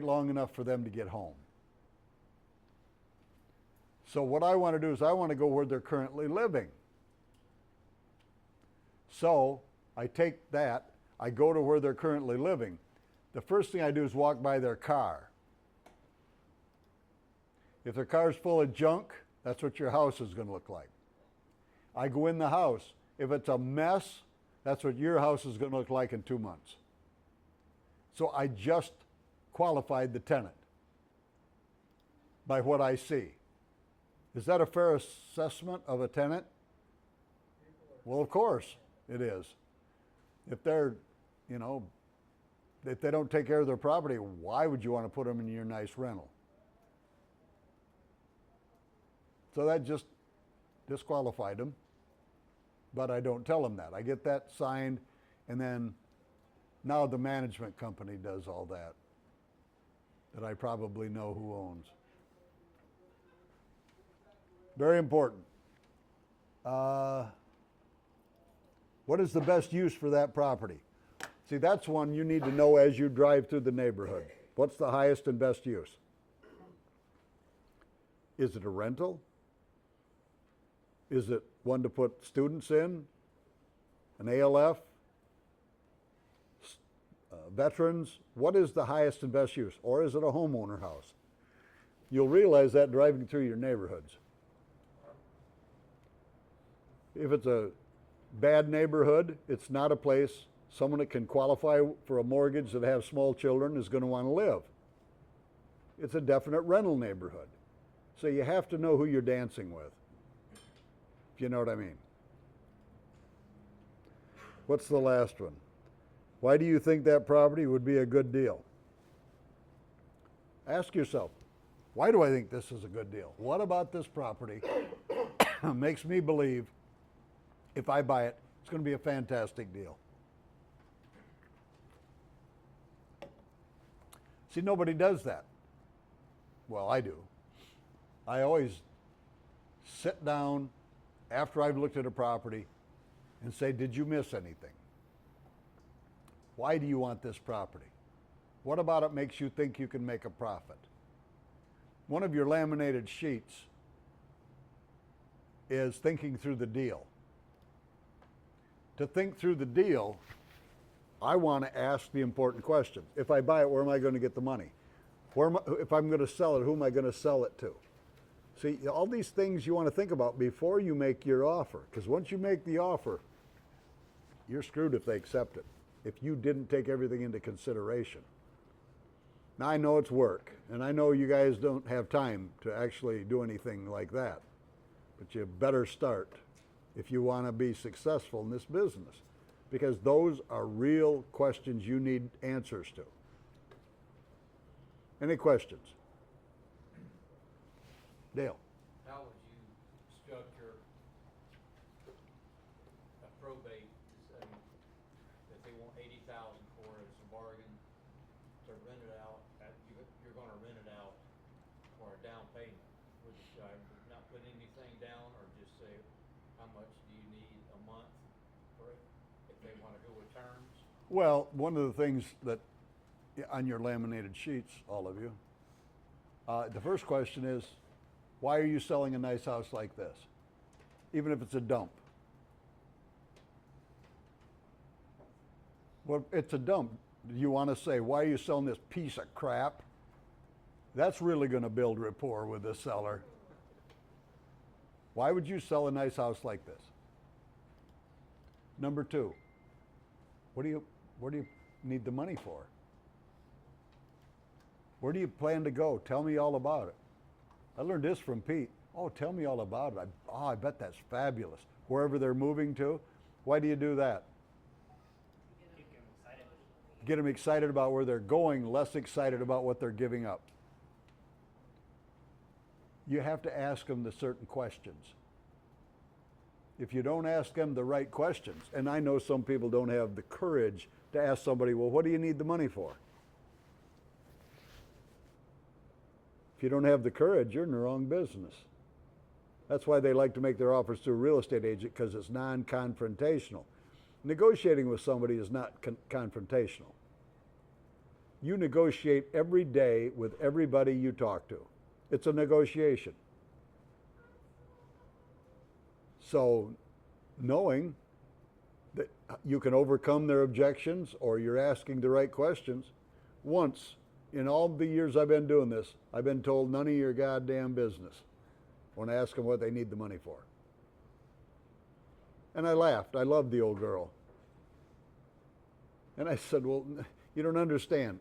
long enough for them to get home. So what I want to do is I want to go where they're currently living. So I take that, I go to where they're currently living. The first thing I do is walk by their car. If their car's full of junk, that's what your house is going to look like. I go in the house. If it's a mess, that's what your house is going to look like in 2 months. So I just qualified the tenant by what I see. Is that a fair assessment of a tenant? Well, of course it is. If they're, if they don't take care of their property, why would you want to put them in your nice rental? So that just disqualified them, but I don't tell them that. I get that signed, and then now the management company does all that I probably know who owns. Very important. What is the best use for that property? See, that's one you need to know as you drive through the neighborhood. What's the highest and best use? Is it a rental? Is it one to put students in? An ALF? Veterans? What is the highest and best use? Or is it a homeowner house? You'll realize that driving through your neighborhoods. If it's a bad neighborhood, it's not a place someone that can qualify for a mortgage that have small children is going to want to live. It's a definite rental neighborhood. So you have to know who you're dancing with, if you know what I mean. What's the last one? Why do you think that property would be a good deal? Ask yourself, why do I think this is a good deal? What about this property makes me believe if I buy it, it's going to be a fantastic deal? See, nobody does that. Well, I do. I always sit down after I've looked at a property and say, did you miss anything? Why do you want this property? What about it makes you think you can make a profit? One of your laminated sheets is thinking through the deal. To think through the deal, I want to ask the important questions. If I buy it, where am I going to get the money? If I'm going to sell it, who am I going to sell it to? See, all these things you want to think about before you make your offer, because once you make the offer, you're screwed if they accept it, if you didn't take everything into consideration. Now, I know it's work, and I know you guys don't have time to actually do anything like that, but you better start if you want to be successful in this business, because those are real questions you need answers to. Any questions? Dale. How would you structure a probate to say that they want $80,000 for it, it's a bargain to rent it out, you're going to rent it out for a down payment? Would you not put anything down, or just say how much do you need a month for it if they want to go with terms? Well, one of the things that on your laminated sheets, all of you, the first question is, why are you selling a nice house like this, even if it's a dump? Well, it's a dump. Do you want to say, why are you selling this piece of crap? That's really going to build rapport with the seller. Why would you sell a nice house like this? Number two, what do you need the money for? Where do you plan to go? Tell me all about it. I learned this from Pete. Oh, tell me all about it. I bet that's fabulous. Wherever they're moving to. Why do you do that? Get them excited about where they're going, less excited about what they're giving up. You have to ask them the certain questions. If you don't ask them the right questions, and I know some people don't have the courage to ask somebody, well, what do you need the money for? If you don't have the courage, you're in the wrong business. That's why they like to make their offers to a real estate agent, because it's non-confrontational. Negotiating with somebody is not confrontational. You negotiate every day with everybody you talk to. It's a negotiation. So knowing that you can overcome their objections or you're asking the right questions. Once in all the years I've been doing this, I've been told none of your goddamn business when I ask them what they need the money for. And I laughed. I loved the old girl. And I said, well, you don't understand.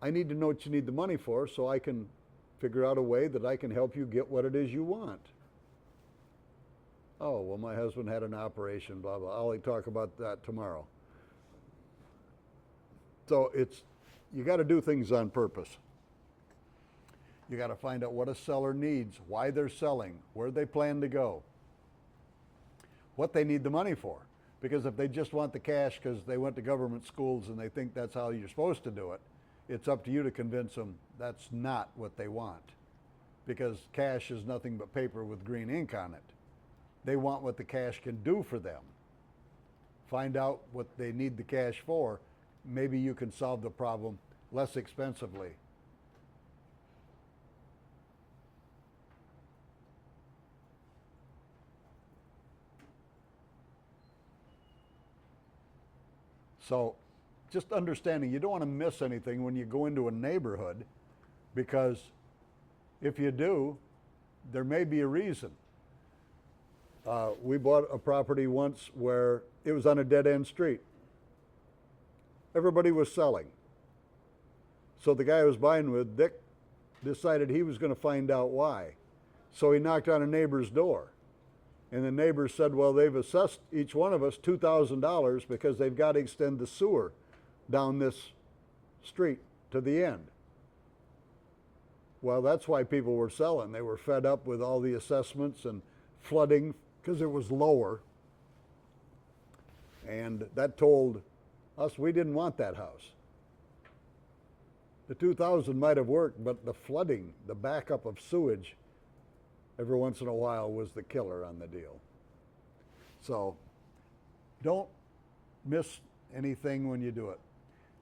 I need to know what you need the money for so I can figure out a way that I can help you get what it is you want. Oh, well, my husband had an operation, blah, blah. I'll talk about that tomorrow. So you got to do things on purpose. You got to find out what a seller needs, why they're selling, where they plan to go, what they need the money for. Because if they just want the cash because they went to government schools and they think that's how you're supposed to do it, it's up to you to convince them that's not what they want. Because cash is nothing but paper with green ink on it. They want what the cash can do for them. Find out what they need the cash for. Maybe you can solve the problem less expensively. So just understanding, you don't want to miss anything when you go into a neighborhood, because if you do, there may be a reason. We bought a property once where it was on a dead-end street. Everybody was selling. So the guy I was buying with, Dick, decided he was going to find out why. So he knocked on a neighbor's door. And the neighbor said, well, they've assessed each one of us $2,000 because they've got to extend the sewer down this street to the end. Well, that's why people were selling. They were fed up with all the assessments and flooding because it was lower. And that told us we didn't want that house. The 2,000 might have worked, but the flooding, the backup of sewage, every once in a while was the killer on the deal. So don't miss anything when you do it.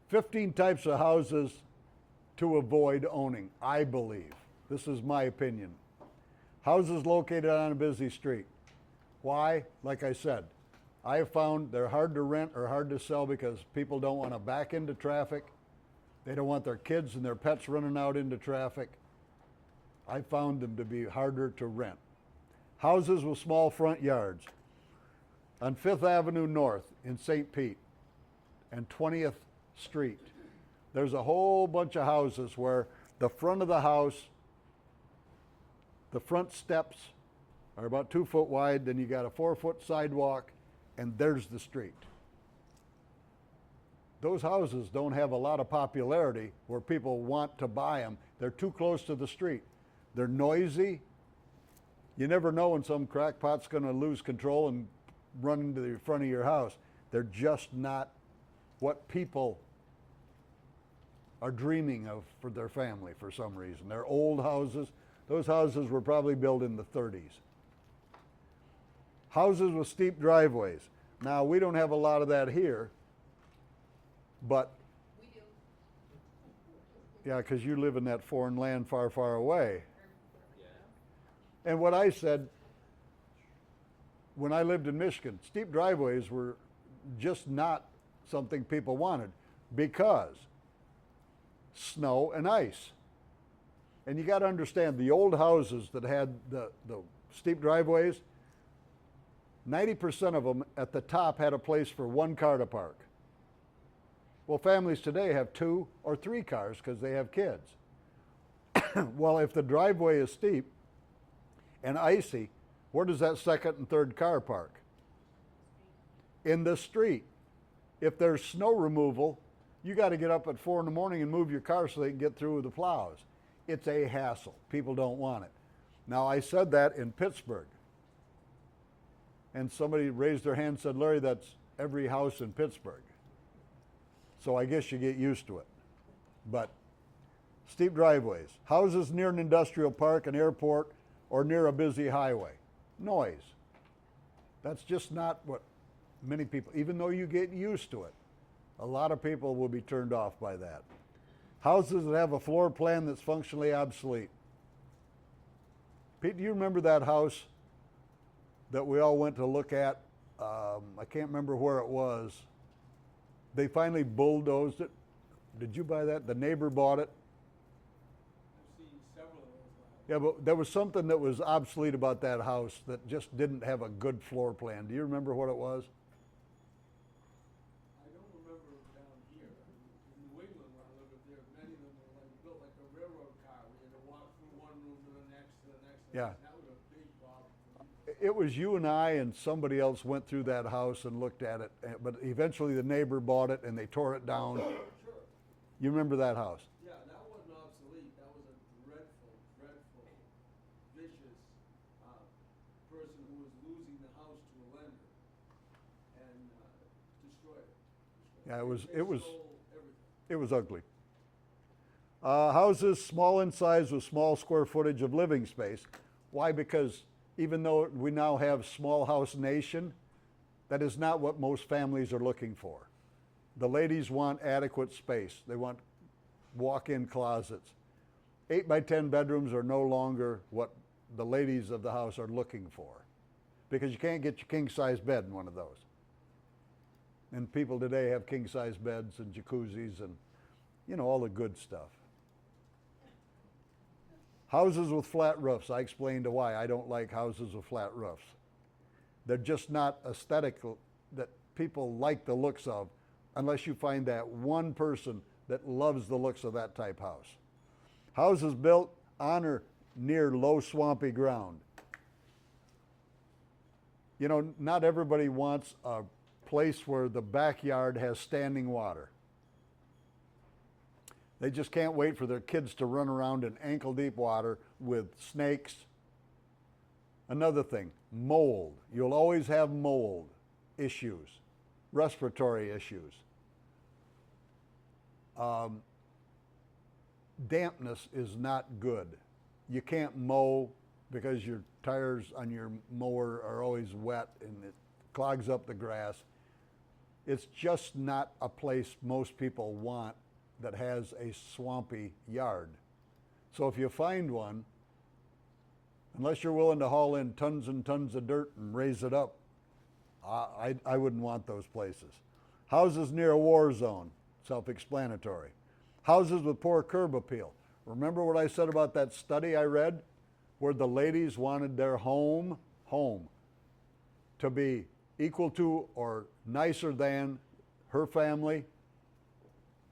15 types of houses to avoid owning, I believe. This is my opinion. Houses located on a busy street. Why? Like I said, I have found they're hard to rent or hard to sell because people don't want to back into traffic. They don't want their kids and their pets running out into traffic. I found them to be harder to rent. Houses with small front yards. On 5th Avenue North in St. Pete and 20th Street, there's a whole bunch of houses where the front of the house, the front steps are about 2 foot wide, then you got a 4-foot sidewalk, and there's the street. Those houses don't have a lot of popularity where people want to buy them. They're too close to the street. They're noisy. You never know when some crackpot's going to lose control and run into the front of your house. They're just not what people are dreaming of for their family for some reason. They're old houses. Those houses were probably built in the 30s. Houses with steep driveways. Now, we don't have a lot of that here, but We do. yeah, because you live in that foreign land far, far away. Yeah. And what I said, when I lived in Michigan, steep driveways were just not something people wanted because snow and ice. And you got to understand, the old houses that had the steep driveways, 90% of them at the top had a place for one car to park. Well, families today have 2 or 3 cars because they have kids. Well, if the driveway is steep and icy, where does that second and third car park? In the street. If there's snow removal, you got to get up at 4 in the morning and move your car so they can get through with the plows. It's a hassle. People don't want it. Now, I said that in Pittsburgh. And somebody raised their hand and said, Larry, that's every house in Pittsburgh. So I guess you get used to it. But steep driveways, houses near an industrial park, an airport, or near a busy highway. Noise. That's just not what many people, even though you get used to it, a lot of people will be turned off by that. Houses that have a floor plan that's functionally obsolete. Pete, do you remember that house that we all went to look at? I can't remember where it was. They finally bulldozed it. Did you buy that? The neighbor bought it. I've seen several of those. Yeah, but there was something that was obsolete about that house that just didn't have a good floor plan. Do you remember what it was? I don't remember down here. In New England, when I lived up there, many of them were like built like a railroad car. We had to walk from one room to the next, to the next. Yeah. That was a big problem for me. It was you and I and somebody else went through that house and looked at it, but eventually the neighbor bought it and they tore it down. Sure. You remember that house? Yeah, that wasn't obsolete. That was a dreadful, dreadful, vicious person who was losing the house to a lender and destroyed it. Yeah, They stole everything. it was ugly. Houses small in size with small square footage of living space. Why? Because even though we now have small house nation, that is not what most families are looking for. The ladies want adequate space. They want walk-in closets. 8 by 10 bedrooms are no longer what the ladies of the house are looking for, because you can't get your king-size bed in one of those. And people today have king-size beds and jacuzzis and, you know, all the good stuff. Houses with flat roofs. I explained why I don't like houses with flat roofs. They're just not aesthetical, that people like the looks of, unless you find that one person that loves the looks of that type house. Houses built on or near low swampy ground. You know, not everybody wants a place where the backyard has standing water. They just can't wait for their kids to run around in ankle-deep water with snakes. Another thing, mold. You'll always have mold issues, respiratory issues. Dampness is not good. You can't mow because your tires on your mower are always wet and it clogs up the grass. It's just not a place most people want that has a swampy yard. So if you find one, unless you're willing to haul in tons and tons of dirt and raise it up, I wouldn't want those places. Houses near a war zone, self-explanatory. Houses with poor curb appeal. Remember what I said about that study I read where the ladies wanted their home to be equal to or nicer than her family,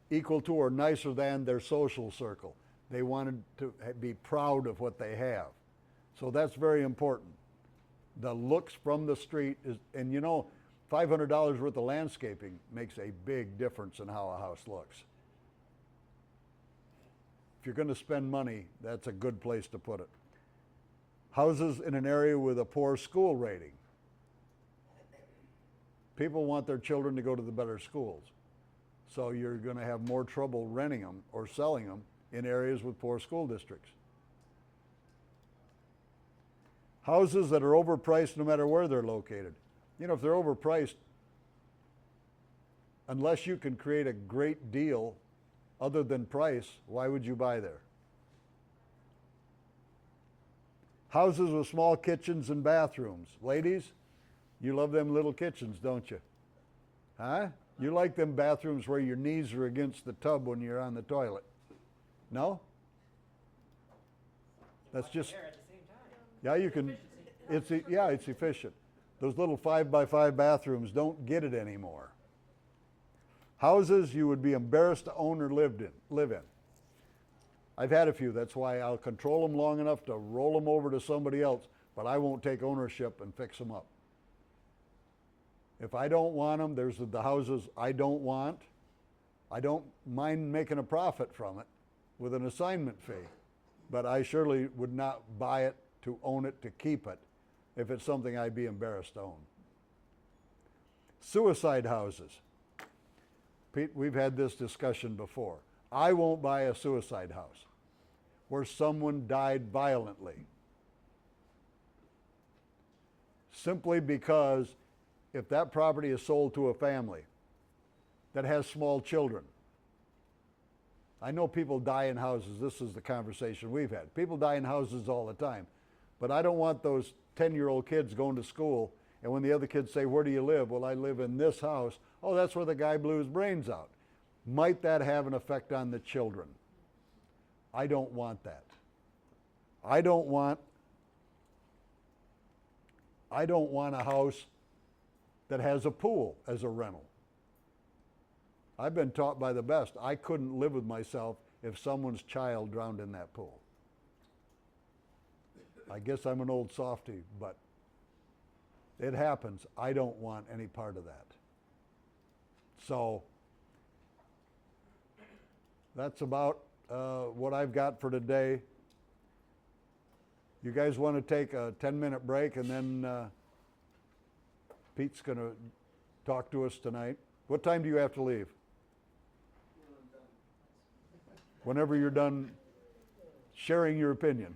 equal to or nicer than their social circle. They wanted to be proud of what they have. So that's very important. The looks from the street is, and you know, $500 worth of landscaping makes a big difference in how a house looks. If you're going to spend money, that's a good place to put it. Houses in an area with a poor school rating. People want their children to go to the better schools. So you're going to have more trouble renting them or selling them in areas with poor school districts. Houses that are overpriced no matter where they're located. You know, if they're overpriced, unless you can create a great deal other than price, why would you buy there? Houses with small kitchens and bathrooms. Ladies, you love them little kitchens, don't you? Huh? You like them bathrooms where your knees are against the tub when you're on the toilet. No? That's just, There at the same time. yeah, you can, it's efficient. Those little 5x5 bathrooms don't get it anymore. Houses you would be embarrassed to own or live in. I've had a few, that's why I'll control them long enough to roll them over to somebody else, but I won't take ownership and fix them up. If I don't want them, there's the houses I don't want. I don't mind making a profit from it with an assignment fee, but I surely would not buy it to own it, to keep it, if it's something I'd be embarrassed to own. Suicide houses. Pete, we've had this discussion before. I won't buy a suicide house where someone died violently, simply because if that property is sold to a family that has small children, I know people die in houses. This is the conversation we've had. People die in houses all the time. But I don't want those 10-year-old kids going to school, and when the other kids say, where do you live? Well, I live in this house. Oh, that's where the guy blew his brains out. Might that have an effect on the children? I don't want that. I don't want a house that has a pool as a rental. I've been taught by the best, I couldn't live with myself if someone's child drowned in that pool. I guess I'm an old softy, but it happens. I don't want any part of that. So that's about what I've got for today. You guys want to take a 10-minute break, and then Pete's going to talk to us tonight. What time do you have to leave? When I'm done. Whenever you're done sharing your opinion.